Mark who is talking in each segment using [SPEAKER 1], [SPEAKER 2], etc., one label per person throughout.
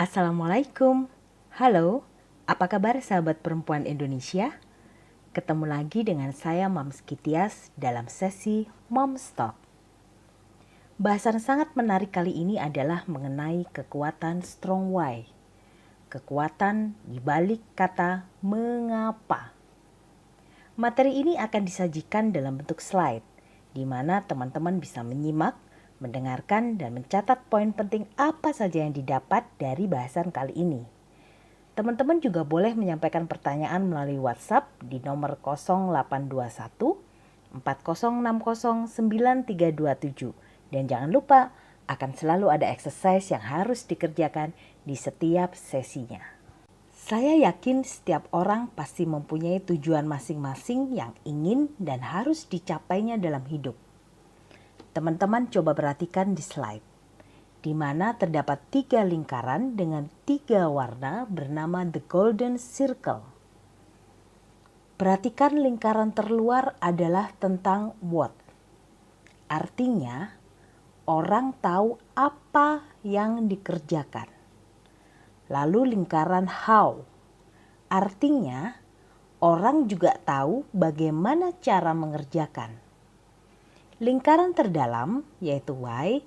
[SPEAKER 1] Assalamualaikum. Halo, apa kabar sahabat perempuan Indonesia? Ketemu lagi dengan saya Mams Kitias dalam sesi Moms Talk. Bahasan sangat menarik kali ini adalah mengenai kekuatan strong why. Kekuatan di balik kata mengapa. Materi ini akan disajikan dalam bentuk slide, di mana teman-teman bisa menyimak, mendengarkan, dan mencatat poin penting apa saja yang didapat dari bahasan kali ini. Teman-teman juga boleh menyampaikan pertanyaan melalui WhatsApp di nomor 0821 4060 9327. Dan jangan lupa, akan selalu ada exercise yang harus dikerjakan di setiap sesinya. Saya yakin setiap orang pasti mempunyai tujuan masing-masing yang ingin dan harus dicapainya dalam hidup. Teman-teman coba perhatikan di slide, di mana terdapat 3 lingkaran dengan 3 warna bernama The Golden Circle. Perhatikan lingkaran terluar adalah tentang what. Artinya, orang tahu apa yang dikerjakan. Lalu lingkaran how. Artinya, orang juga tahu bagaimana cara mengerjakan. Lingkaran terdalam, yaitu why,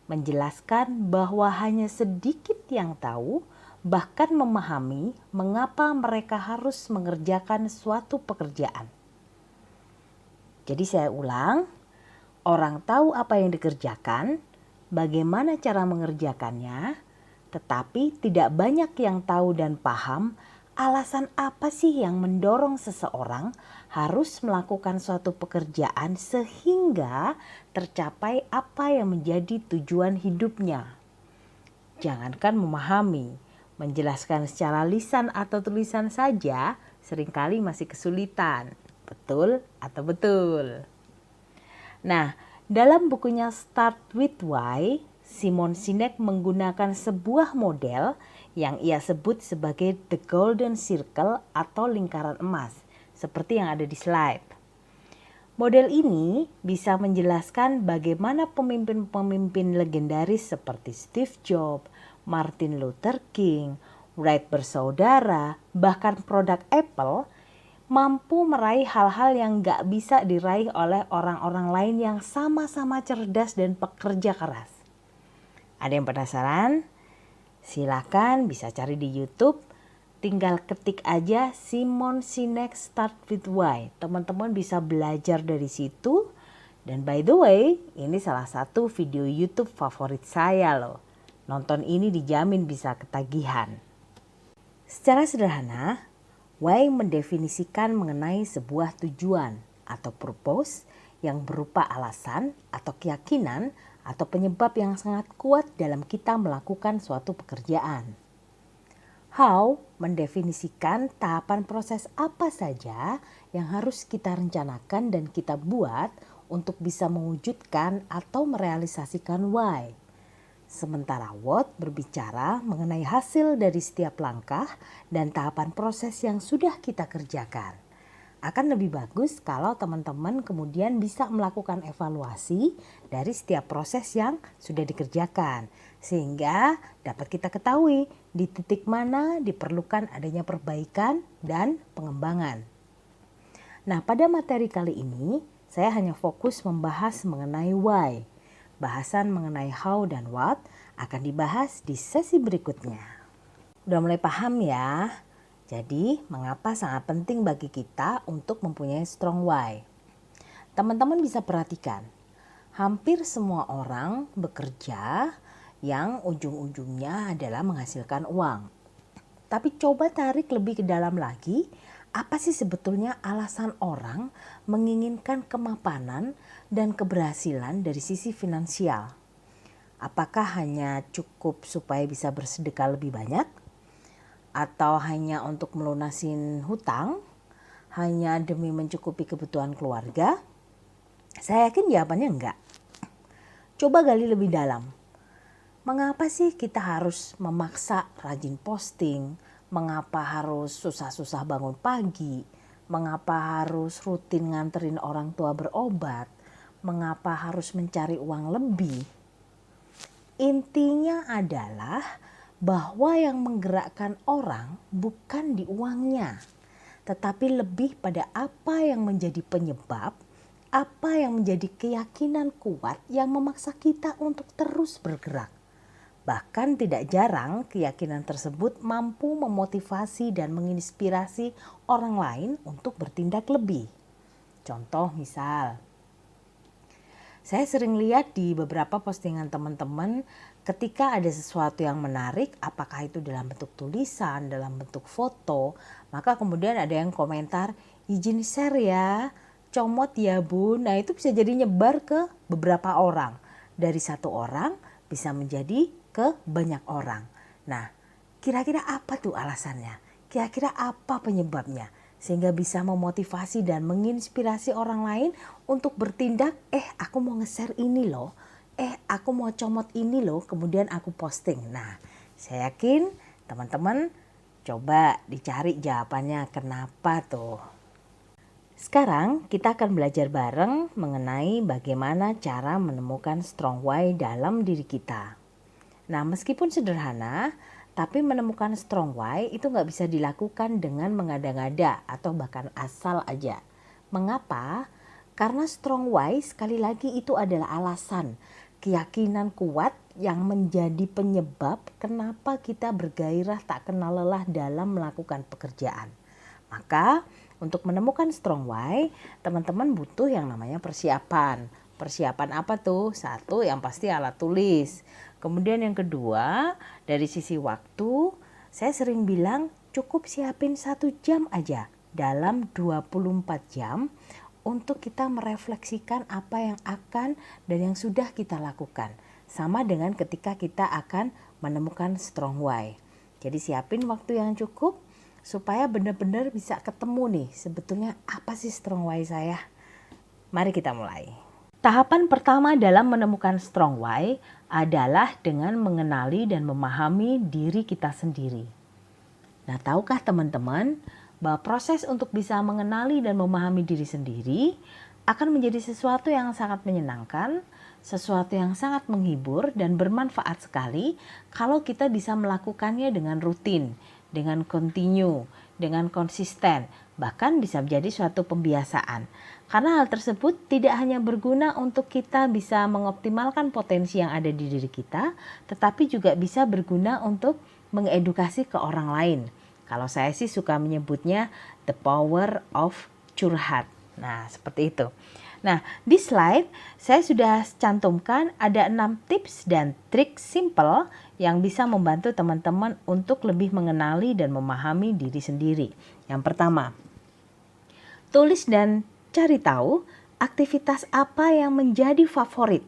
[SPEAKER 1] menjelaskan bahwa hanya sedikit yang tahu, bahkan memahami mengapa mereka harus mengerjakan suatu pekerjaan. Jadi saya ulang, orang tahu apa yang dikerjakan, bagaimana cara mengerjakannya, tetapi tidak banyak yang tahu dan paham alasan apa sih yang mendorong seseorang harus melakukan suatu pekerjaan sehingga tercapai apa yang menjadi tujuan hidupnya. Jangankan memahami, menjelaskan secara lisan atau tulisan saja seringkali masih kesulitan. Betul atau betul? Nah, dalam bukunya Start With Why, Simon Sinek menggunakan sebuah model yang ia sebut sebagai The Golden Circle atau lingkaran emas, seperti yang ada di slide. Model ini bisa menjelaskan bagaimana pemimpin-pemimpin legendaris seperti Steve Jobs, Martin Luther King, Wright bersaudara, bahkan produk Apple mampu meraih hal-hal yang gak bisa diraih oleh orang-orang lain yang sama-sama cerdas dan pekerja keras. Ada yang penasaran? Silakan bisa cari di YouTube, tinggal ketik aja Simon Sinek Start With Why. Teman-teman bisa belajar dari situ. Dan by the way, ini salah satu video YouTube favorit saya loh. Nonton ini dijamin bisa ketagihan. Secara sederhana, why mendefinisikan mengenai sebuah tujuan atau purpose yang berupa alasan atau keyakinan atau penyebab yang sangat kuat dalam kita melakukan suatu pekerjaan. How mendefinisikan tahapan proses apa saja yang harus kita rencanakan dan kita buat untuk bisa mewujudkan atau merealisasikan why. Sementara what berbicara mengenai hasil dari setiap langkah dan tahapan proses yang sudah kita kerjakan. Akan lebih bagus kalau teman-teman kemudian bisa melakukan evaluasi dari setiap proses yang sudah dikerjakan. Sehingga dapat kita ketahui di titik mana diperlukan adanya perbaikan dan pengembangan. Nah, pada materi kali ini saya hanya fokus membahas mengenai why. Bahasan mengenai how dan what akan dibahas di sesi berikutnya. Udah mulai paham ya? Jadi, mengapa sangat penting bagi kita untuk mempunyai strong why? Teman-teman bisa perhatikan, hampir semua orang bekerja yang ujung-ujungnya adalah menghasilkan uang. Tapi coba tarik lebih ke dalam lagi, apa sih sebetulnya alasan orang menginginkan kemapanan dan keberhasilan dari sisi finansial? Apakah hanya cukup supaya bisa bersedekah lebih banyak? Atau hanya untuk melunasin hutang, hanya demi mencukupi kebutuhan keluarga? Saya yakin jawabannya enggak. Coba gali lebih dalam. Mengapa sih kita harus memaksa rajin posting? Mengapa harus susah-susah bangun pagi? Mengapa harus rutin nganterin orang tua berobat? Mengapa harus mencari uang lebih? Intinya adalah bahwa yang menggerakkan orang bukan di uangnya, tetapi lebih pada apa yang menjadi penyebab, apa yang menjadi keyakinan kuat yang memaksa kita untuk terus bergerak. Bahkan tidak jarang keyakinan tersebut mampu memotivasi dan menginspirasi orang lain untuk bertindak lebih. Contoh misal, saya sering lihat di beberapa postingan teman-teman ketika ada sesuatu yang menarik, apakah itu dalam bentuk tulisan, dalam bentuk foto, maka kemudian ada yang komentar, izin share ya, comot ya bun. Nah itu bisa jadi nyebar ke beberapa orang. Dari satu orang bisa menjadi ke banyak orang. Nah kira-kira apa tuh alasannya? Kira-kira apa penyebabnya? Sehingga bisa memotivasi dan menginspirasi orang lain untuk bertindak, aku mau nge-share ini loh, aku mau comot ini loh, kemudian aku posting. Nah, saya yakin teman-teman coba dicari jawabannya kenapa tuh. Sekarang kita akan belajar bareng mengenai bagaimana cara menemukan strong why dalam diri kita. Nah, meskipun sederhana, tapi menemukan strong why itu nggak bisa dilakukan dengan mengada-ngada atau bahkan asal aja. Mengapa? Karena strong why sekali lagi itu adalah alasan, keyakinan kuat yang menjadi penyebab kenapa kita bergairah tak kenal lelah dalam melakukan pekerjaan. Maka untuk menemukan strong why, teman-teman butuh yang namanya persiapan. Persiapan apa tuh? Satu, yang pasti alat tulis. Kemudian yang kedua, dari sisi waktu, saya sering bilang cukup siapin 1 jam aja dalam 24 jam untuk kita merefleksikan apa yang akan dan yang sudah kita lakukan. Sama dengan ketika kita akan menemukan strong why. Jadi siapin waktu yang cukup supaya benar-benar bisa ketemu nih sebetulnya apa sih strong why saya. Mari kita mulai. Tahapan pertama dalam menemukan strong why adalah dengan mengenali dan memahami diri kita sendiri. Nah, tahukah teman-teman bahwa proses untuk bisa mengenali dan memahami diri sendiri akan menjadi sesuatu yang sangat menyenangkan, sesuatu yang sangat menghibur dan bermanfaat sekali kalau kita bisa melakukannya dengan rutin, dengan continue, dengan konsisten, bahkan bisa menjadi suatu pembiasaan. Karena hal tersebut tidak hanya berguna untuk kita bisa mengoptimalkan potensi yang ada di diri kita, tetapi juga bisa berguna untuk mengedukasi ke orang lain. Kalau saya sih suka menyebutnya the power of curhat. Nah, seperti itu. Nah, di slide saya sudah cantumkan ada 6 tips dan trik simple yang bisa membantu teman-teman untuk lebih mengenali dan memahami diri sendiri. Yang pertama, tulis dan cari tahu aktivitas apa yang menjadi favorit.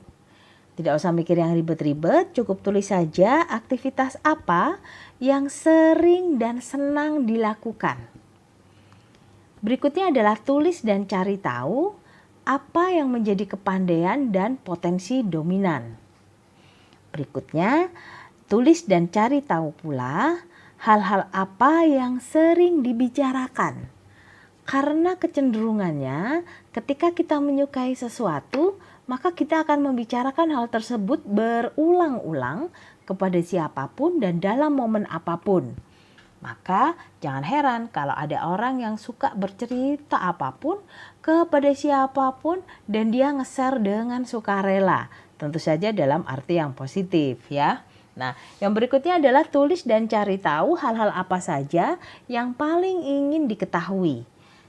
[SPEAKER 1] Tidak usah mikir yang ribet-ribet, cukup tulis saja aktivitas apa yang sering dan senang dilakukan. Berikutnya adalah tulis dan cari tahu apa yang menjadi kepandaian dan potensi dominan. Berikutnya, tulis dan cari tahu pula hal-hal apa yang sering dibicarakan. Karena kecenderungannya ketika kita menyukai sesuatu, maka kita akan membicarakan hal tersebut berulang-ulang kepada siapapun dan dalam momen apapun. Maka jangan heran kalau ada orang yang suka bercerita apapun kepada siapapun dan dia nge-share dengan sukarela. Tentu saja dalam arti yang positif ya. Nah, yang berikutnya adalah tulis dan cari tahu hal-hal apa saja yang paling ingin diketahui.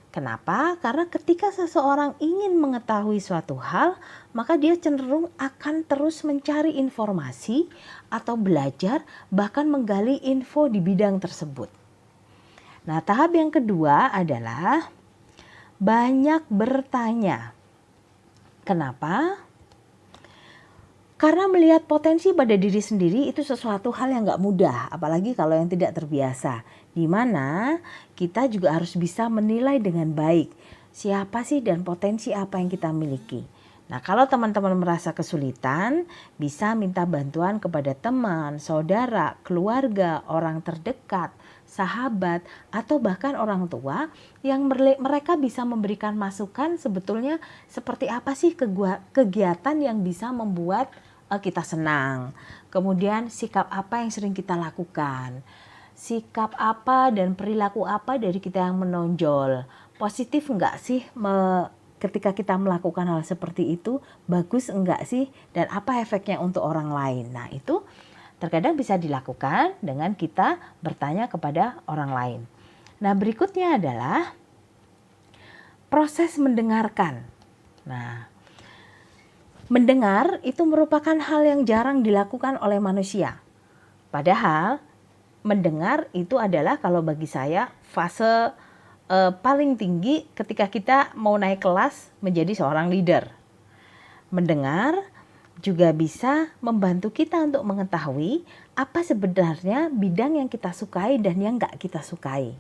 [SPEAKER 1] Kenapa? Karena ketika seseorang ingin mengetahui suatu hal, maka dia cenderung akan terus mencari informasi atau belajar, bahkan menggali info di bidang tersebut. Nah, tahap yang kedua adalah banyak bertanya. Kenapa? Karena melihat potensi pada diri sendiri itu sesuatu hal yang gak mudah, apalagi kalau yang tidak terbiasa. Di mana kita juga harus bisa menilai dengan baik siapa sih dan potensi apa yang kita miliki. Nah, kalau teman-teman merasa kesulitan, bisa minta bantuan kepada teman, saudara, keluarga, orang terdekat, sahabat, atau bahkan orang tua yang mereka bisa memberikan masukan sebetulnya seperti apa sih kegiatan yang bisa membuat kita senang. Kemudian sikap apa yang sering kita lakukan. Sikap apa dan perilaku apa dari kita yang menonjol. Positif enggak sih ketika kita melakukan hal seperti itu? Bagus enggak sih? Dan apa efeknya untuk orang lain? Nah, itu terkadang bisa dilakukan dengan kita bertanya kepada orang lain. Nah, berikutnya adalah proses mendengarkan. Nah, mendengar itu merupakan hal yang jarang dilakukan oleh manusia. Padahal mendengar itu adalah kalau bagi saya fase paling tinggi ketika kita mau naik kelas menjadi seorang leader. Mendengar juga bisa membantu kita untuk mengetahui apa sebenarnya bidang yang kita sukai dan yang enggak kita sukai.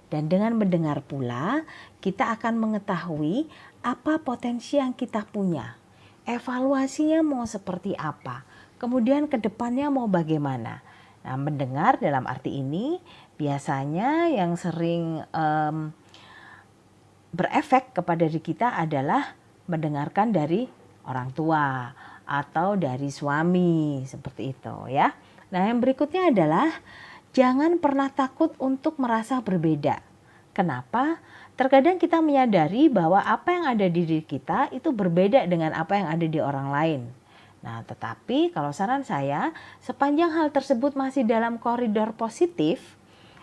[SPEAKER 1] Dan dengan mendengar pula, kita akan mengetahui apa potensi yang kita punya. Evaluasinya mau seperti apa. Kemudian ke depannya mau bagaimana. Nah, mendengar dalam arti ini biasanya yang sering berefek kepada diri kita adalah mendengarkan dari orang tua atau dari suami, seperti itu ya. Nah, yang berikutnya adalah jangan pernah takut untuk merasa berbeda. Kenapa? Terkadang kita menyadari bahwa apa yang ada di diri kita itu berbeda dengan apa yang ada di orang lain. Nah, tetapi kalau saran saya, sepanjang hal tersebut masih dalam koridor positif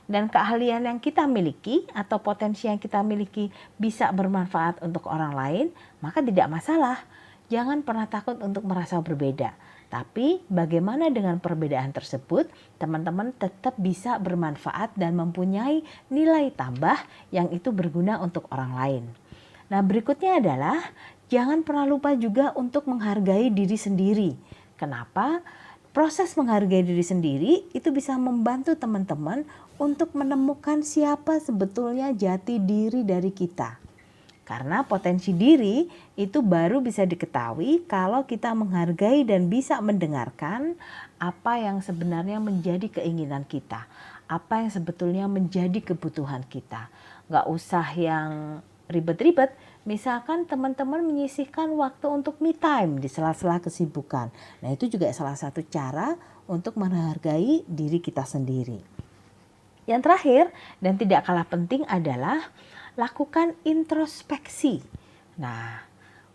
[SPEAKER 1] dan keahlian yang kita miliki atau potensi yang kita miliki bisa bermanfaat untuk orang lain, maka tidak masalah. Jangan pernah takut untuk merasa berbeda. Tapi bagaimana dengan perbedaan tersebut, teman-teman tetap bisa bermanfaat dan mempunyai nilai tambah yang itu berguna untuk orang lain. Nah, berikutnya adalah jangan pernah lupa juga untuk menghargai diri sendiri. Kenapa? Proses menghargai diri sendiri itu bisa membantu teman-teman untuk menemukan siapa sebetulnya jati diri dari kita. Karena potensi diri itu baru bisa diketahui kalau kita menghargai dan bisa mendengarkan apa yang sebenarnya menjadi keinginan kita. Apa yang sebetulnya menjadi kebutuhan kita. Gak usah yang ribet-ribet. Misalkan teman-teman menyisihkan waktu untuk me time di sela-sela kesibukan. Nah, itu juga salah satu cara untuk menghargai diri kita sendiri. Yang terakhir dan tidak kalah penting adalah lakukan introspeksi. Nah,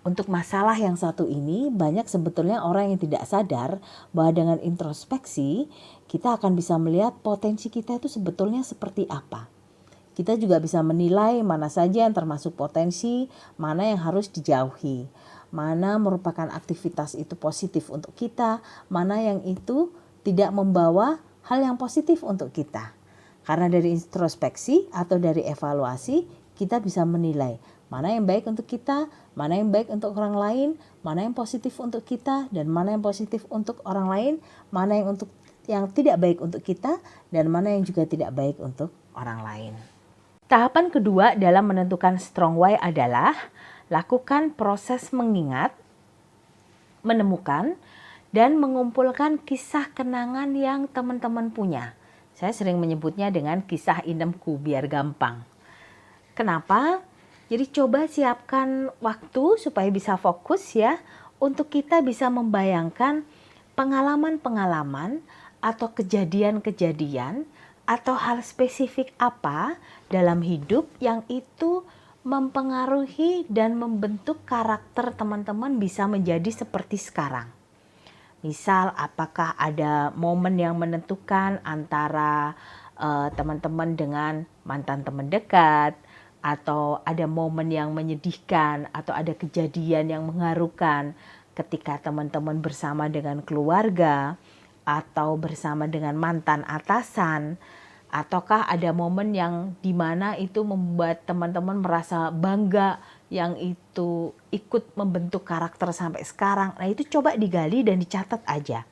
[SPEAKER 1] untuk masalah yang satu ini banyak sebetulnya orang yang tidak sadar bahwa dengan introspeksi kita akan bisa melihat potensi kita itu sebetulnya seperti apa. Kita juga bisa menilai mana saja yang termasuk potensi, mana yang harus dijauhi, mana merupakan aktivitas itu positif untuk kita, mana yang itu tidak membawa hal yang positif untuk kita. Karena dari introspeksi atau dari evaluasi kita bisa menilai mana yang baik untuk kita, mana yang baik untuk orang lain, mana yang positif untuk kita dan mana yang positif untuk orang lain, mana yang tidak baik untuk kita dan mana yang juga tidak baik untuk orang lain. Tahapan kedua dalam menentukan strong why adalah lakukan proses mengingat, menemukan, dan mengumpulkan kisah kenangan yang teman-teman punya. Saya sering menyebutnya dengan kisah indemku biar gampang. Kenapa? Jadi coba siapkan waktu supaya bisa fokus ya untuk kita bisa membayangkan pengalaman-pengalaman atau kejadian-kejadian atau hal spesifik apa dalam hidup yang itu mempengaruhi dan membentuk karakter teman-teman bisa menjadi seperti sekarang. Misal apakah ada momen yang menentukan antara teman-teman dengan mantan teman dekat, atau ada momen yang menyedihkan, atau ada kejadian yang mengharukan ketika teman-teman bersama dengan keluarga, atau bersama dengan mantan atasan, ataukah ada momen yang dimana itu membuat teman-teman merasa bangga yang itu ikut membentuk karakter sampai sekarang. Nah, itu coba digali dan dicatat aja.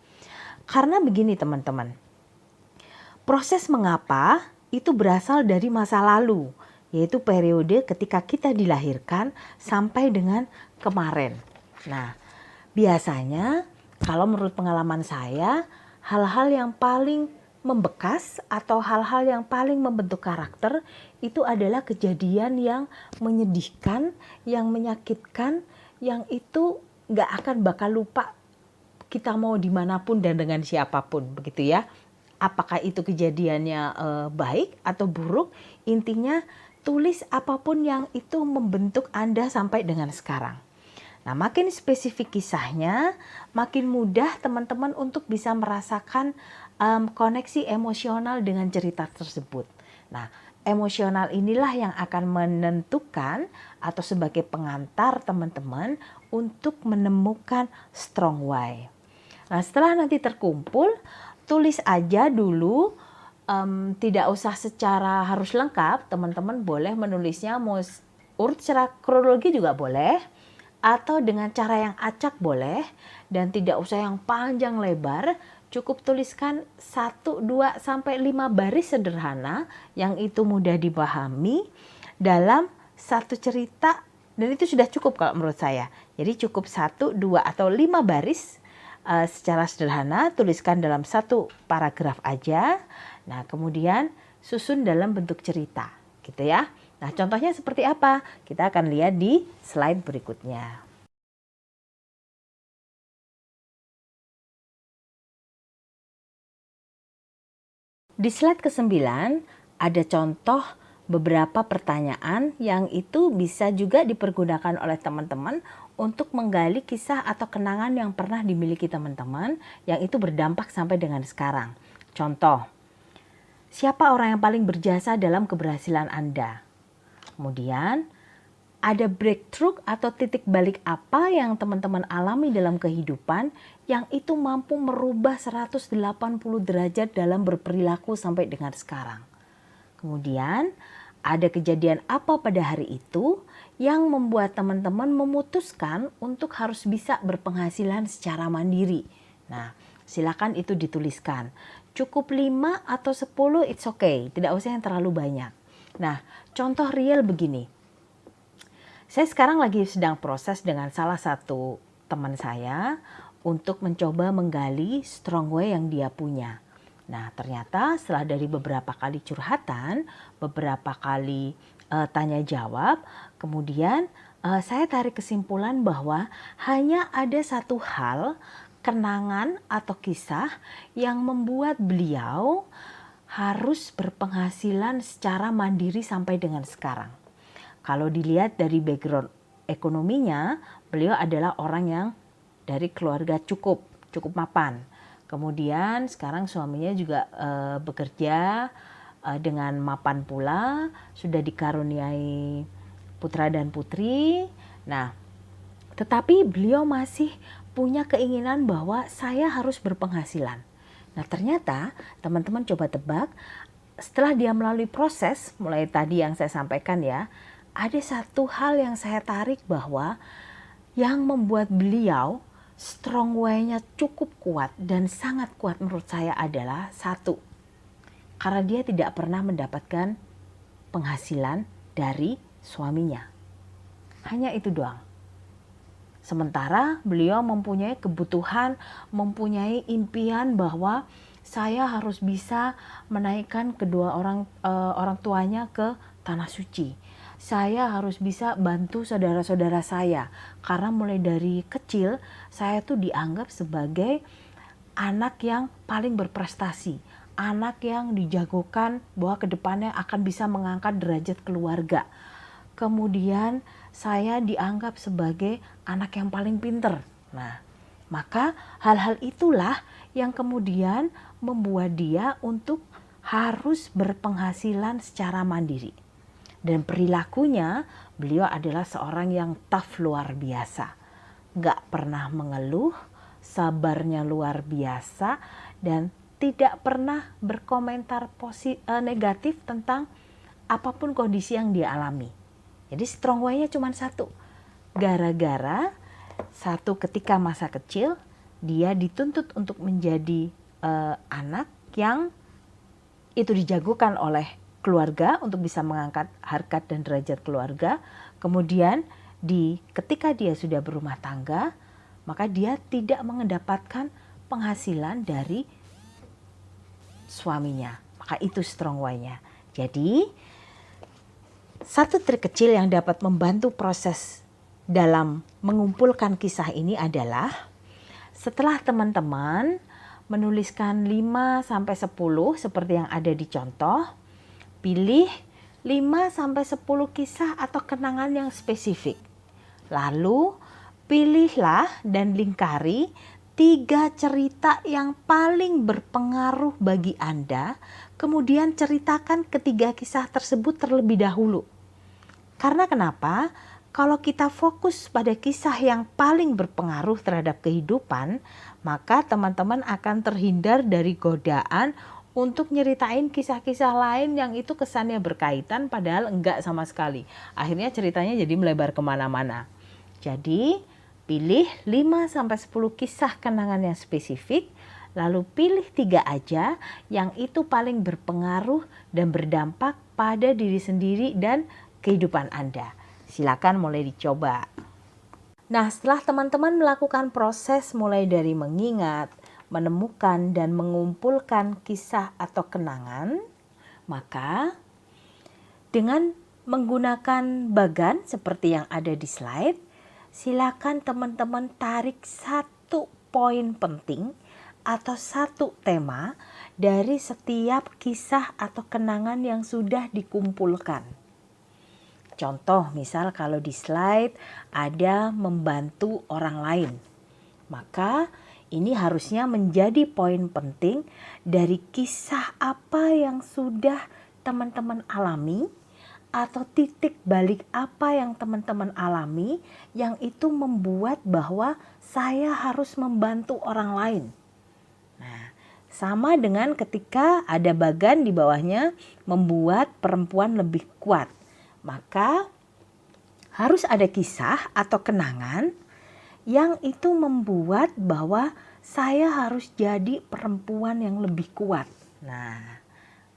[SPEAKER 1] Karena begini teman-teman, proses mengapa itu berasal dari masa lalu, yaitu periode ketika kita dilahirkan sampai dengan kemarin. Nah, biasanya kalau menurut pengalaman saya, hal-hal yang paling membekas atau hal-hal yang paling membentuk karakter itu adalah kejadian yang menyedihkan, yang menyakitkan, yang itu gak akan bakal lupa kita mau dimanapun dan dengan siapapun, begitu ya. Apakah itu kejadiannya baik atau buruk, intinya tulis apapun yang itu membentuk Anda sampai dengan sekarang. Nah, makin spesifik kisahnya, makin mudah teman-teman untuk bisa merasakan koneksi emosional dengan cerita tersebut. Nah, emosional inilah yang akan menentukan atau sebagai pengantar teman-teman untuk menemukan strong why. Nah, setelah nanti terkumpul, tulis aja dulu, tidak usah secara harus lengkap. Teman-teman boleh menulisnya mau urut secara kronologi juga boleh, atau dengan cara yang acak boleh, dan tidak usah yang panjang lebar. Cukup tuliskan 1, 2, sampai 5 baris sederhana yang itu mudah dipahami dalam satu cerita, dan itu sudah cukup kalau menurut saya. Jadi cukup 1, 2, atau 5 baris secara sederhana, tuliskan dalam satu paragraf aja. Nah, kemudian susun dalam bentuk cerita, gitu ya. Nah, contohnya seperti apa? Kita akan lihat di slide berikutnya. Di slide ke-9 ada contoh beberapa pertanyaan yang itu bisa juga dipergunakan oleh teman-teman untuk menggali kisah atau kenangan yang pernah dimiliki teman-teman yang itu berdampak sampai dengan sekarang. Contoh, siapa orang yang paling berjasa dalam keberhasilan Anda? Kemudian, ada breakthrough atau titik balik apa yang teman-teman alami dalam kehidupan yang itu mampu merubah 180 derajat dalam berperilaku sampai dengan sekarang. Kemudian ada kejadian apa pada hari itu yang membuat teman-teman memutuskan untuk harus bisa berpenghasilan secara mandiri. Nah, silakan itu dituliskan. Cukup 5 atau 10 it's okay, tidak usah yang terlalu banyak. Nah, contoh real begini. Saya sekarang lagi sedang proses dengan salah satu teman saya untuk mencoba menggali strong way yang dia punya. Nah, ternyata setelah dari beberapa kali curhatan, beberapa kali tanya jawab, kemudian saya tarik kesimpulan bahwa hanya ada satu hal, kenangan atau kisah yang membuat beliau harus berpenghasilan secara mandiri sampai dengan sekarang. Kalau dilihat dari background ekonominya, beliau adalah orang yang dari keluarga cukup mapan. Kemudian sekarang suaminya juga bekerja dengan mapan pula, sudah dikaruniai putra dan putri. Nah, tetapi beliau masih punya keinginan bahwa saya harus berpenghasilan. Nah, ternyata teman-teman coba tebak, setelah dia melalui proses, mulai tadi yang saya sampaikan ya, ada satu hal yang saya tarik bahwa yang membuat beliau strong way-nya cukup kuat dan sangat kuat menurut saya adalah satu, karena dia tidak pernah mendapatkan penghasilan dari suaminya. Hanya itu doang. Sementara beliau mempunyai kebutuhan, mempunyai impian bahwa saya harus bisa menaikkan kedua orang tuanya ke tanah suci. Saya harus bisa bantu saudara-saudara saya, karena mulai dari kecil saya tuh dianggap sebagai anak yang paling berprestasi, anak yang dijagokan bahwa kedepannya akan bisa mengangkat derajat keluarga. Kemudian saya dianggap sebagai anak yang paling pinter. Nah, maka hal-hal itulah yang kemudian membuat dia untuk harus berpenghasilan secara mandiri. Dan perilakunya, beliau adalah seorang yang tough luar biasa. Gak pernah mengeluh, sabarnya luar biasa, dan tidak pernah berkomentar negatif tentang apapun kondisi yang dia alami. Jadi strong way-nya cuma satu. Gara-gara satu ketika masa kecil, dia dituntut untuk menjadi anak yang itu dijagokan oleh keluarga untuk bisa mengangkat harkat dan derajat keluarga. Kemudian ketika dia sudah berumah tangga, maka dia tidak mendapatkan penghasilan dari suaminya. Maka itu strong way-nya. Jadi satu trik kecil yang dapat membantu proses dalam mengumpulkan kisah ini adalah Setelah teman-teman menuliskan 5-10 seperti yang ada di contoh, pilih 5-10 kisah atau kenangan yang spesifik. Lalu pilihlah dan lingkari 3 cerita yang paling berpengaruh bagi Anda, kemudian ceritakan ketiga kisah tersebut terlebih dahulu. Karena kenapa? Kalau kita fokus pada kisah yang paling berpengaruh terhadap kehidupan, maka teman-teman akan terhindar dari godaan untuk nyeritain kisah-kisah lain yang itu kesannya berkaitan padahal enggak sama sekali. Akhirnya ceritanya jadi melebar kemana-mana. Jadi pilih 5-10 kisah kenangan yang spesifik, lalu pilih 3 aja yang itu paling berpengaruh dan berdampak pada diri sendiri dan kehidupan Anda. Silakan mulai dicoba. Nah, setelah teman-teman melakukan proses mulai dari mengingat, menemukan, dan mengumpulkan kisah atau kenangan, maka dengan menggunakan bagan seperti yang ada di slide, silakan teman-teman tarik 1 poin penting atau 1 tema dari setiap kisah atau kenangan yang sudah dikumpulkan. Contoh, misal kalau di slide ada membantu orang lain, maka ini harusnya menjadi poin penting dari kisah apa yang sudah teman-teman alami atau titik balik apa yang teman-teman alami yang itu membuat bahwa saya harus membantu orang lain. Nah, sama dengan ketika ada bagan di bawahnya membuat perempuan lebih kuat. Maka harus ada kisah atau kenangan yang itu membuat bahwa saya harus jadi perempuan yang lebih kuat. Nah,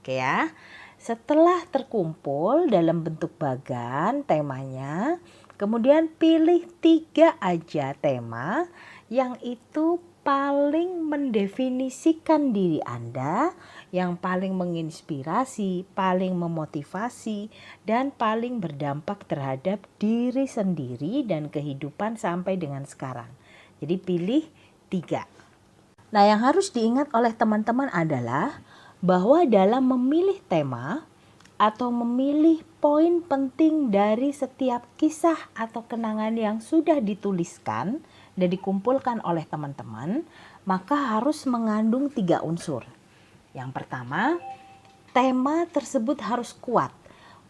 [SPEAKER 1] oke ya. Setelah terkumpul dalam bentuk bagan temanya, kemudian pilih 3 aja tema yang itu paling mendefinisikan diri Anda, yang paling menginspirasi, paling memotivasi, dan paling berdampak terhadap diri sendiri dan kehidupan sampai dengan sekarang. Jadi pilih 3. Nah, yang harus diingat oleh teman-teman adalah bahwa dalam memilih tema atau memilih poin penting dari setiap kisah atau kenangan yang sudah dituliskan dan dikumpulkan oleh teman-teman, maka harus mengandung 3 unsur. Yang pertama, tema tersebut harus kuat.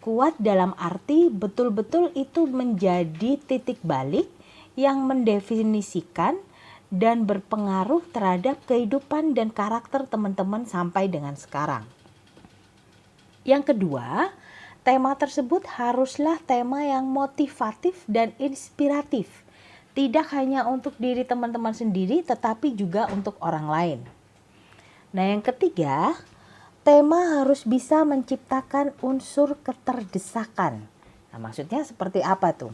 [SPEAKER 1] Kuat dalam arti betul-betul itu menjadi titik balik yang mendefinisikan dan berpengaruh terhadap kehidupan dan karakter teman-teman sampai dengan sekarang. Yang kedua, tema tersebut haruslah tema yang motivatif dan inspiratif. Tidak hanya untuk diri teman-teman sendiri, tetapi juga untuk orang lain. Nah, yang ketiga, tema harus bisa menciptakan unsur keterdesakan. Nah, maksudnya seperti apa tuh?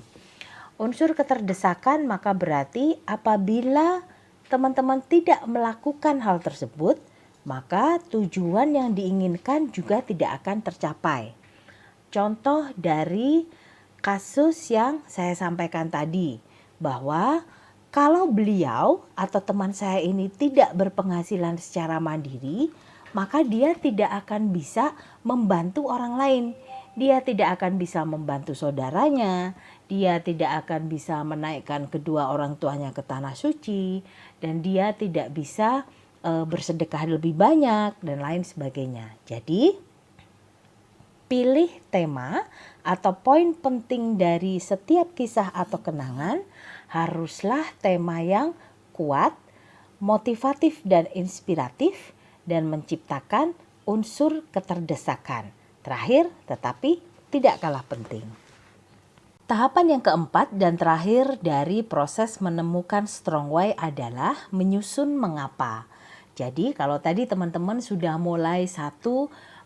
[SPEAKER 1] Unsur keterdesakan maka berarti apabila teman-teman tidak melakukan hal tersebut, maka tujuan yang diinginkan juga tidak akan tercapai. Contoh dari kasus yang saya sampaikan tadi, bahwa kalau beliau atau teman saya ini tidak berpenghasilan secara mandiri, maka dia tidak akan bisa membantu orang lain. Dia tidak akan bisa membantu saudaranya, dia tidak akan bisa menaikkan kedua orang tuanya ke tanah suci, dan dia tidak bisa bersedekah lebih banyak dan lain sebagainya. Jadi, pilih tema atau poin penting dari setiap kisah atau kenangan haruslah tema yang kuat, motivatif dan inspiratif, dan menciptakan unsur keterdesakan. Terakhir tetapi tidak kalah penting. Tahapan yang keempat dan terakhir dari proses menemukan strong why adalah menyusun mengapa. Jadi kalau tadi teman-teman sudah mulai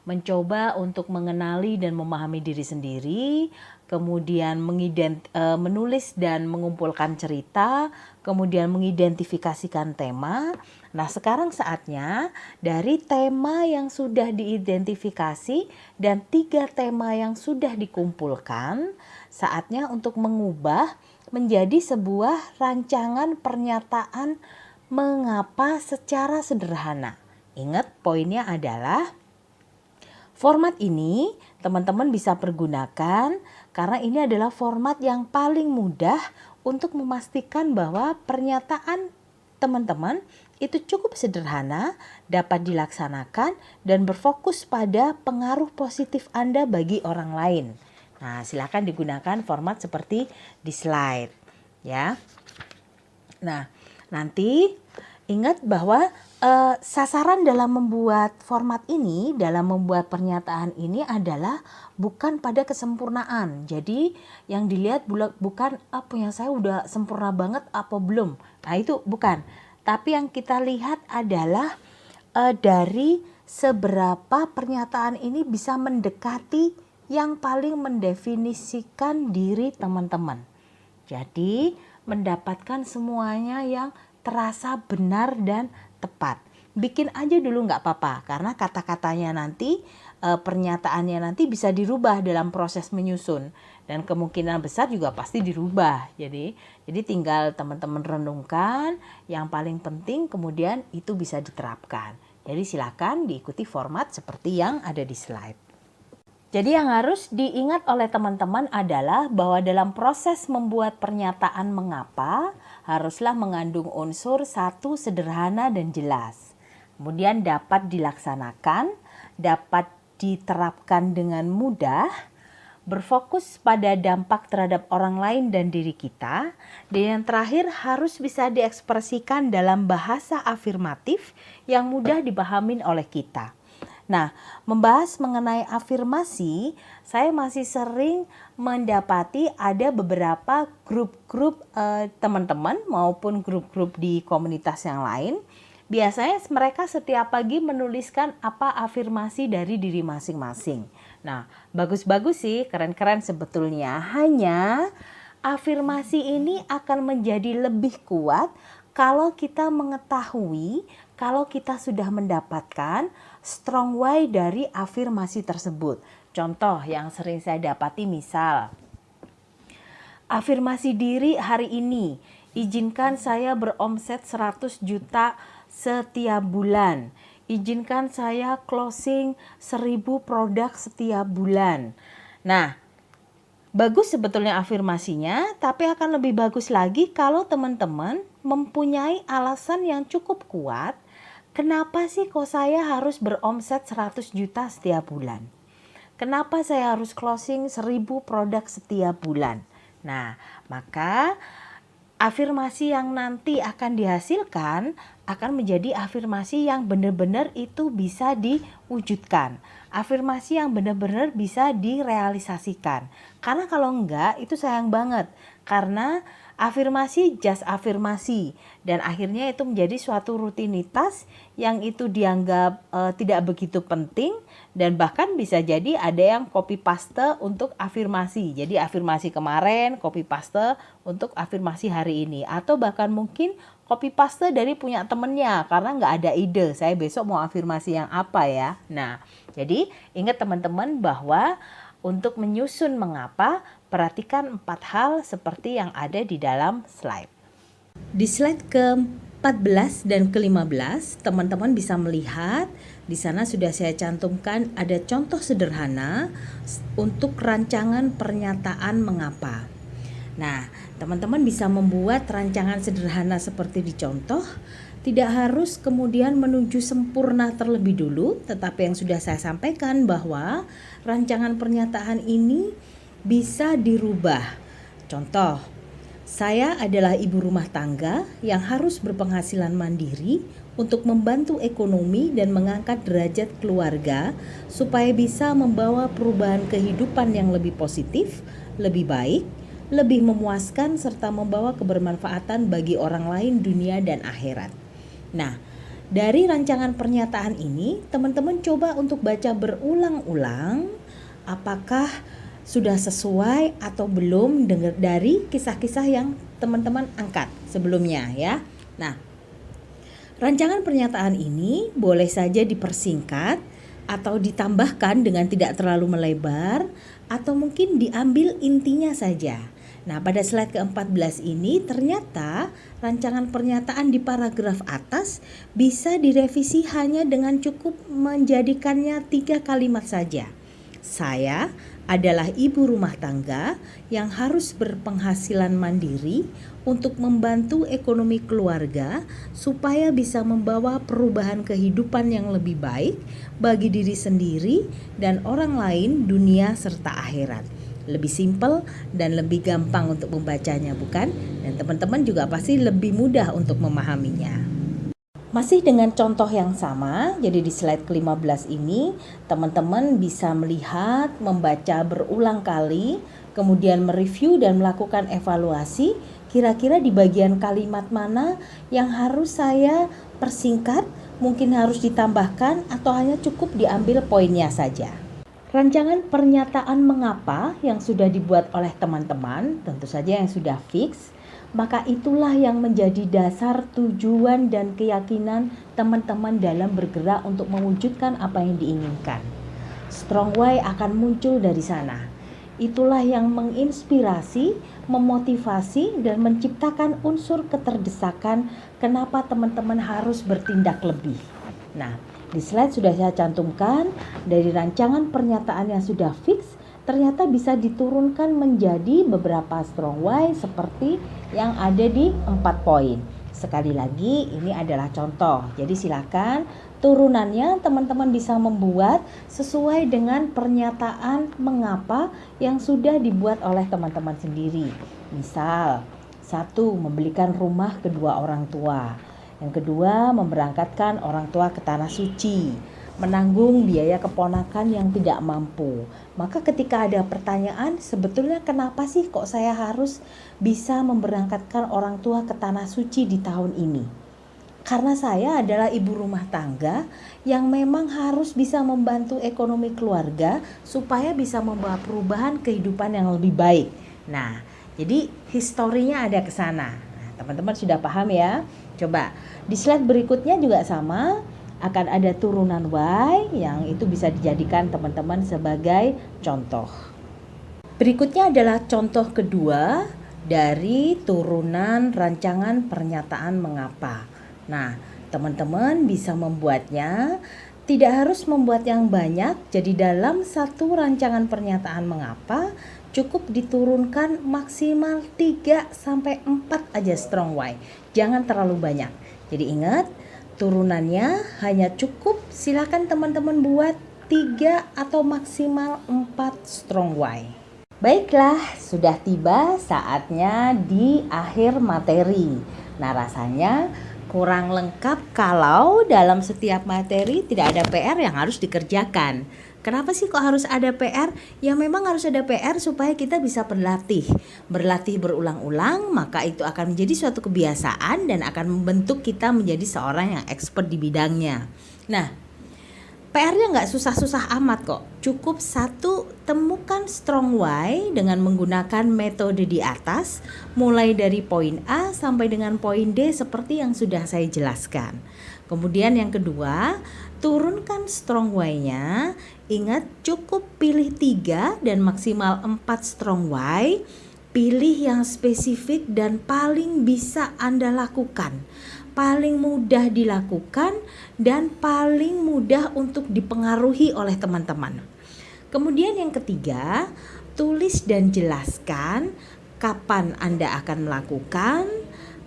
[SPEAKER 1] mencoba untuk mengenali dan memahami diri sendiri, kemudian menulis dan mengumpulkan cerita, kemudian mengidentifikasikan tema. Nah, sekarang saatnya dari tema yang sudah diidentifikasi dan 3 tema yang sudah dikumpulkan, saatnya untuk mengubah menjadi sebuah rancangan pernyataan mengapa secara sederhana. Ingat, poinnya adalah format ini teman-teman bisa pergunakan karena ini adalah format yang paling mudah untuk memastikan bahwa pernyataan teman-teman itu cukup sederhana, dapat dilaksanakan, dan berfokus pada pengaruh positif Anda bagi orang lain. Nah, silakan digunakan format seperti di slide, ya. Nah, nanti ingat bahwa sasaran dalam membuat format ini, dalam membuat pernyataan ini adalah bukan pada kesempurnaan. Jadi yang dilihat bukan apa yang saya udah sempurna banget apa belum. Nah, itu bukan. Tapi yang kita lihat adalah dari seberapa pernyataan ini bisa mendekati yang paling mendefinisikan diri teman-teman. Jadi mendapatkan semuanya yang terasa benar dan tepat. Bikin aja dulu nggak apa-apa, karena kata-katanya nanti, pernyataannya nanti bisa dirubah dalam proses menyusun, dan kemungkinan besar juga pasti dirubah. Jadi tinggal teman-teman renungkan yang paling penting, kemudian itu bisa diterapkan. Jadi silakan diikuti format seperti yang ada di slide. Jadi yang harus diingat oleh teman-teman adalah bahwa dalam proses membuat pernyataan mengapa haruslah mengandung unsur satu, sederhana dan jelas. Kemudian dapat dilaksanakan, dapat diterapkan dengan mudah, berfokus pada dampak terhadap orang lain dan diri kita, dan yang terakhir harus bisa diekspresikan dalam bahasa afirmatif yang mudah dipahami oleh kita. Nah, membahas mengenai afirmasi, saya masih sering mendapati ada beberapa grup-grup teman-teman maupun grup-grup di komunitas yang lain. Biasanya mereka setiap pagi menuliskan apa afirmasi dari diri masing-masing. Nah, bagus-bagus sih, keren-keren sebetulnya. Hanya afirmasi ini akan menjadi lebih kuat kalau kita mengetahui, kalau kita sudah mendapatkan strong why dari afirmasi tersebut. Contoh yang sering saya dapati misal, afirmasi diri hari ini, izinkan saya beromset 100 juta setiap bulan. Izinkan saya closing 1000 produk setiap bulan. Nah, bagus sebetulnya afirmasinya, tapi akan lebih bagus lagi kalau teman-teman mempunyai alasan yang cukup kuat. Kenapa sih kok saya harus beromset 100 juta setiap bulan? Kenapa saya harus closing 1000 produk setiap bulan? Nah, maka afirmasi yang nanti akan dihasilkan akan menjadi afirmasi yang benar-benar itu bisa diwujudkan. Afirmasi yang benar-benar bisa direalisasikan. Karena kalau enggak itu sayang banget. Karena afirmasi just afirmasi, dan akhirnya itu menjadi suatu rutinitas yang itu dianggap tidak begitu penting, dan bahkan bisa jadi ada yang copy paste untuk afirmasi. Jadi afirmasi kemarin copy paste untuk afirmasi hari ini, atau bahkan mungkin copy paste dari punya temennya karena nggak ada ide, saya besok mau afirmasi yang apa ya. Nah, jadi ingat teman-teman bahwa untuk menyusun mengapa, perhatikan 4 hal seperti yang ada di dalam slide. Di slide ke-14 dan ke-15, teman-teman bisa melihat di sana sudah saya cantumkan ada contoh sederhana untuk rancangan pernyataan mengapa. Nah, teman-teman bisa membuat rancangan sederhana seperti dicontoh. Tidak harus kemudian menuju sempurna terlebih dulu, tetapi yang sudah saya sampaikan bahwa rancangan pernyataan ini bisa dirubah. Contoh, saya adalah ibu rumah tangga yang harus berpenghasilan mandiri untuk membantu ekonomi dan mengangkat derajat keluarga supaya bisa membawa perubahan kehidupan yang lebih positif, lebih baik, lebih memuaskan, serta membawa kebermanfaatan bagi orang lain, dunia, dan akhirat. Nah, dari rancangan pernyataan ini, teman-teman coba untuk baca berulang-ulang apakah sudah sesuai atau belum dari kisah-kisah yang teman-teman angkat sebelumnya ya. Nah, rancangan pernyataan ini boleh saja dipersingkat atau ditambahkan dengan tidak terlalu melebar, atau mungkin diambil intinya saja. Nah, pada slide ke-14 ini ternyata rancangan pernyataan di paragraf atas bisa direvisi hanya dengan cukup menjadikannya 3 kalimat saja. Saya adalah ibu rumah tangga yang harus berpenghasilan mandiri untuk membantu ekonomi keluarga supaya bisa membawa perubahan kehidupan yang lebih baik bagi diri sendiri dan orang lain, dunia serta akhirat. Lebih simpel dan lebih gampang untuk membacanya, bukan? Dan teman-teman juga pasti lebih mudah untuk memahaminya. Masih dengan contoh yang sama, jadi di slide ke-15 ini teman-teman bisa melihat, membaca berulang kali, kemudian mereview dan melakukan evaluasi kira-kira di bagian kalimat mana yang harus saya persingkat, mungkin harus ditambahkan atau hanya cukup diambil poinnya saja. Rancangan pernyataan mengapa yang sudah dibuat oleh teman-teman, tentu saja yang sudah fix, maka itulah yang menjadi dasar tujuan dan keyakinan teman-teman dalam bergerak untuk mewujudkan apa yang diinginkan. Strong Why akan muncul dari sana. Itulah yang menginspirasi, memotivasi, dan menciptakan unsur keterdesakan kenapa teman-teman harus bertindak lebih. Nah, di slide sudah saya cantumkan dari rancangan pernyataan yang sudah fix ternyata bisa diturunkan menjadi beberapa strong why seperti yang ada di 4 poin. Sekali lagi ini adalah contoh. Jadi silakan turunannya teman-teman bisa membuat sesuai dengan pernyataan mengapa yang sudah dibuat oleh teman-teman sendiri. Misal, 1. Membelikan rumah kedua orang tua. Yang kedua, memberangkatkan orang tua ke tanah suci, menanggung biaya keponakan yang tidak mampu. Maka ketika ada pertanyaan, sebetulnya kenapa sih kok saya harus bisa memberangkatkan orang tua ke tanah suci di tahun ini? Karena saya adalah ibu rumah tangga yang memang harus bisa membantu ekonomi keluarga supaya bisa membawa perubahan kehidupan yang lebih baik. Nah, jadi historinya ada ke sana. Nah, teman-teman sudah paham ya? Coba di slide berikutnya juga sama, akan ada turunan why yang itu bisa dijadikan teman-teman sebagai contoh. Berikutnya adalah contoh kedua dari turunan rancangan pernyataan mengapa. Nah, teman-teman bisa membuatnya, tidak harus membuat yang banyak, jadi dalam satu rancangan pernyataan mengapa cukup diturunkan maksimal 3-4 aja strong why. Jangan terlalu banyak. Jadi ingat, turunannya hanya cukup silakan teman-teman buat 3 atau maksimal 4 strong why. Baiklah, sudah tiba saatnya di akhir materi. Nah, rasanya kurang lengkap kalau dalam setiap materi tidak ada PR yang harus dikerjakan. Kenapa sih kok harus ada PR? Ya memang harus ada PR supaya kita bisa berlatih berulang-ulang, maka itu akan menjadi suatu kebiasaan dan akan membentuk kita menjadi seorang yang expert di bidangnya. Nah, PR-nya nggak susah-susah amat kok. Cukup 1, temukan strong why dengan menggunakan metode di atas, mulai dari poin A sampai dengan poin D seperti yang sudah saya jelaskan. Kemudian yang kedua, turunkan strong why-nya. Ingat, cukup pilih 3 dan maksimal 4 strong why. Pilih yang spesifik dan paling bisa Anda lakukan, paling mudah dilakukan dan paling mudah untuk dipengaruhi oleh teman-teman. Kemudian yang ketiga, tulis dan jelaskan kapan Anda akan melakukan,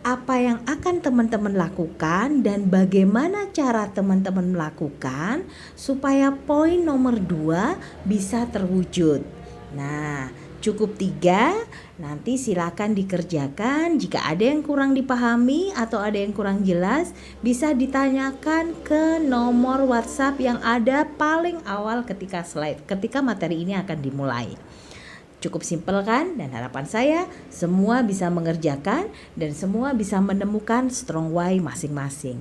[SPEAKER 1] apa yang akan teman-teman lakukan, dan bagaimana cara teman-teman melakukan supaya poin nomor 2 bisa terwujud. Nah, cukup 3, nanti silakan dikerjakan. Jika ada yang kurang dipahami atau ada yang kurang jelas, bisa ditanyakan ke nomor WhatsApp yang ada paling awal ketika materi ini akan dimulai. Cukup simpel kan? Dan harapan saya semua bisa mengerjakan dan semua bisa menemukan strong why masing-masing.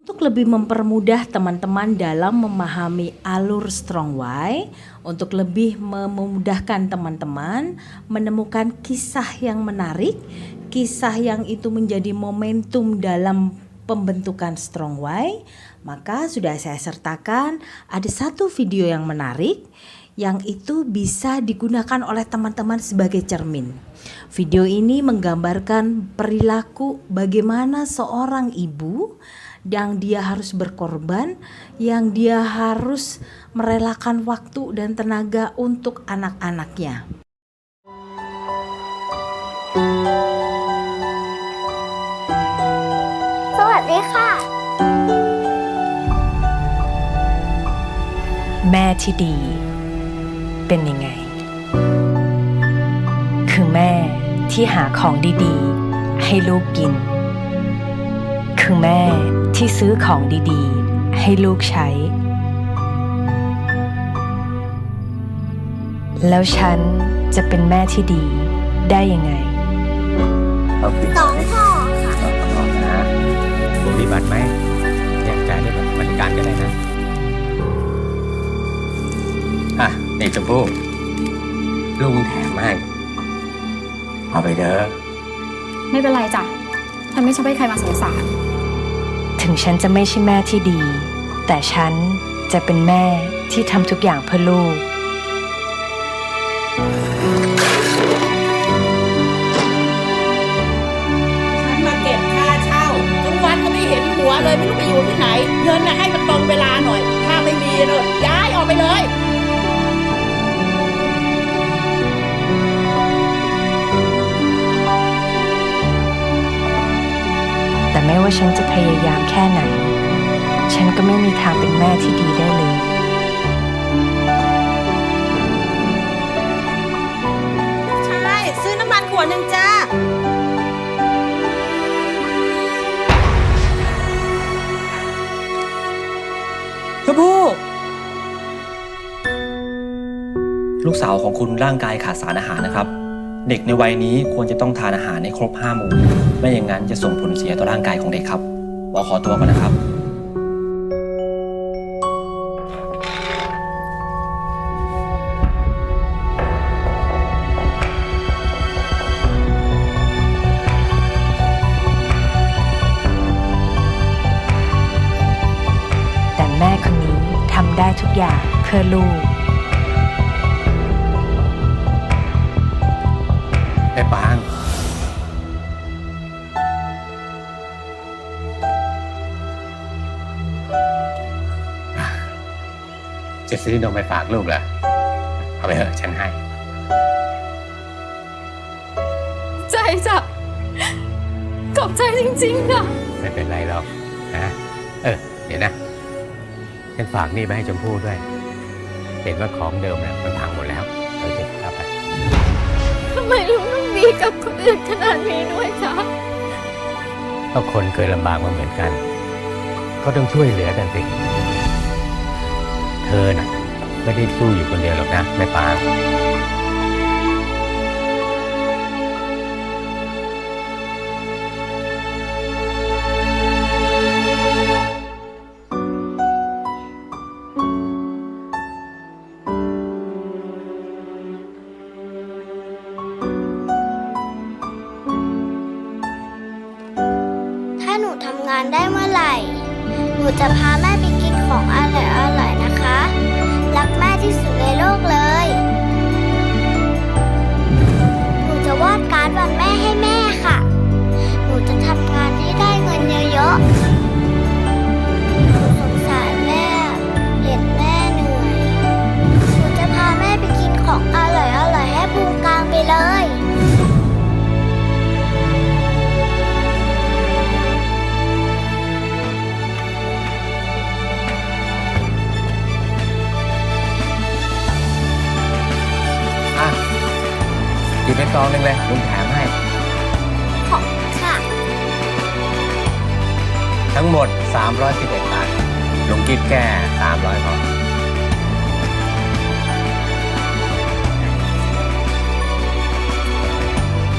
[SPEAKER 1] Untuk lebih mempermudah teman-teman dalam memahami alur strong why, untuk lebih memudahkan teman-teman menemukan kisah yang menarik, kisah yang itu menjadi momentum dalam pembentukan strong why, maka sudah saya sertakan ada satu video yang menarik yang itu bisa digunakan oleh teman-teman sebagai cermin. Video ini menggambarkan perilaku bagaimana seorang ibu yang dia harus berkorban, yang dia harus merelakan waktu dan tenaga untuk anak-anaknya.
[SPEAKER 2] แม่ที่ดีเป็นยังไงคือแม่ที่หาของดีๆให้ลูกกินคือแม่ที่ซื้อของดีๆให้ลูกใช้แล้วฉันจะเป็นแม่ที่ดีได้ยังไง
[SPEAKER 3] 2 ห่อค่ะนะมีบัตรไหมเนี่ยจ่ายด้วยบัตรราชการก็ได้นะนี่ชมพู่ลุงแถมให้เอาไปเถอะ
[SPEAKER 4] ไม่เป็นไรจ้ะฉันไม่ชอบให้ใครมาสงสาร
[SPEAKER 2] ถึงฉันจะไม่ใช่แม่ที่ดีแต่ฉันจะเป็นแม่ที่ทำทุกอย่างเพื่อลูก
[SPEAKER 5] ฉันมาเก็บค่าเช่าทั้งวันก็ไม่เห็นหัวเลยไม่รู้ไปอยู่ที่ไหนเงินน่ะให้มันตรงเวลาหน่อยถ้าไม่มีเลยย้ายออกไปเลย
[SPEAKER 2] แต่ไม่ว่าฉันจะพยายามแค่ไหนฉันก็ไม่มีทางเป็นแม่ที่ดีได้เลย
[SPEAKER 5] ใช่ซื้อน้ำมันขวดนึงจ้า
[SPEAKER 3] ชมพู่ลูกสาวของคุณร่างกายขาดสารอาหารนะครับเด็กในวัยนี้ควรจะต้องทานอาหารให้ครบ5 หมู่ไม่อย่างนั้นจะส่งผลเสียต่อร่างกายของเด็กครับหมอขอตัวก่อนนะครับ
[SPEAKER 2] แต่แม่คนนี้ทำได้ทุกอย่างเพื่อลูก
[SPEAKER 3] แม่ปางจะซื้อนมไปฝากลูกเหรอเอาไปเถอะฉันให้
[SPEAKER 4] ใจจ้ะขอบใจจริงๆค่ะ
[SPEAKER 3] ไม่เป็นไรหรอกนะเดี๋ยวนะฉันฝากนี่ไปให้ชมพู่ด้วยเห็นว่าของเดิมเนี่ยมันพังหมดแล้วโอเคครับ
[SPEAKER 4] ทำไมลูกต้องมีกับคนอื่นขนาดนี้ด้วยคะ
[SPEAKER 3] ก็คนเคยลำบากมาเหมือนกันก็ต้องช่วยเหลือกันสิเธอน่ะไม่ได้สู้อยู่คนเดียวหรอกนะแม่ปาง
[SPEAKER 6] ถ้าหนูทำงานได้เมื่อไหร่หนูจะพาแม่ไปกินของอร่อยๆนะคะ รักแม่ที่สุดในโลกเลย หนูจะวาดการ์ดวันแม่ให้แม่ค่ะ หนูจะทำงานให้ได้เงินเยอะๆหนูสงสารแม่ เห็นแม่เหนื่อย หนูจะพาแม่ไปกินของอร่อยๆให้พุงกลางไปเลย
[SPEAKER 3] หยิบไปซองหนึ่งเลยลุงแถมให้
[SPEAKER 6] ขอบคุณค่ะ
[SPEAKER 3] ทั้งหมด311 บาทลุงคิดแค่300พอ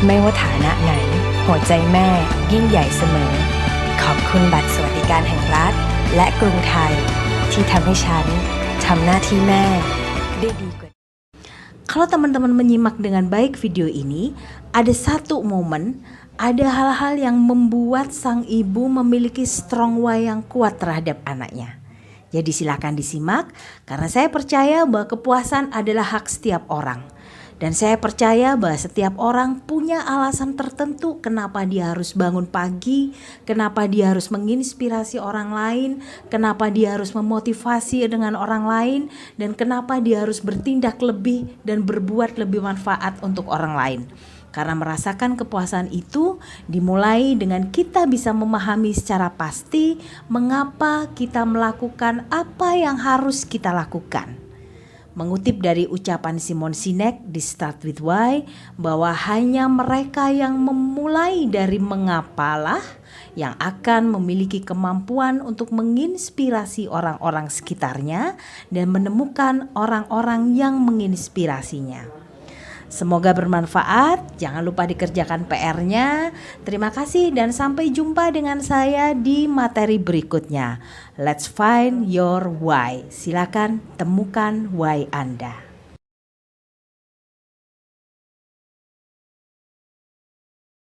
[SPEAKER 2] ไม่ว่าฐานะไหนหัวใจแม่ยิ่งใหญ่เสมอขอบคุณบัตรสวัสดิการแห่งรัฐและกรุงไทยที่ทำให้ฉันทำหน้าที่แม่ได้ดีกว่า
[SPEAKER 1] Kalau teman-teman menyimak dengan baik video ini, ada satu momen, ada hal-hal yang membuat sang ibu memiliki strong will yang kuat terhadap anaknya. Jadi silakan disimak karena saya percaya bahwa kepuasan adalah hak setiap orang. Dan saya percaya bahwa setiap orang punya alasan tertentu kenapa dia harus bangun pagi, kenapa dia harus menginspirasi orang lain, kenapa dia harus memotivasi dengan orang lain, dan kenapa dia harus bertindak lebih dan berbuat lebih manfaat untuk orang lain. Karena merasakan kepuasan itu dimulai dengan kita bisa memahami secara pasti mengapa kita melakukan apa yang harus kita lakukan. Mengutip dari ucapan Simon Sinek di Start With Why, bahwa hanya mereka yang memulai dari mengapalah yang akan memiliki kemampuan untuk menginspirasi orang-orang sekitarnya dan menemukan orang-orang yang menginspirasinya. Semoga bermanfaat, jangan lupa dikerjakan PR-nya. Terima kasih dan sampai jumpa dengan saya di materi berikutnya. Let's find your why. Silakan temukan why Anda.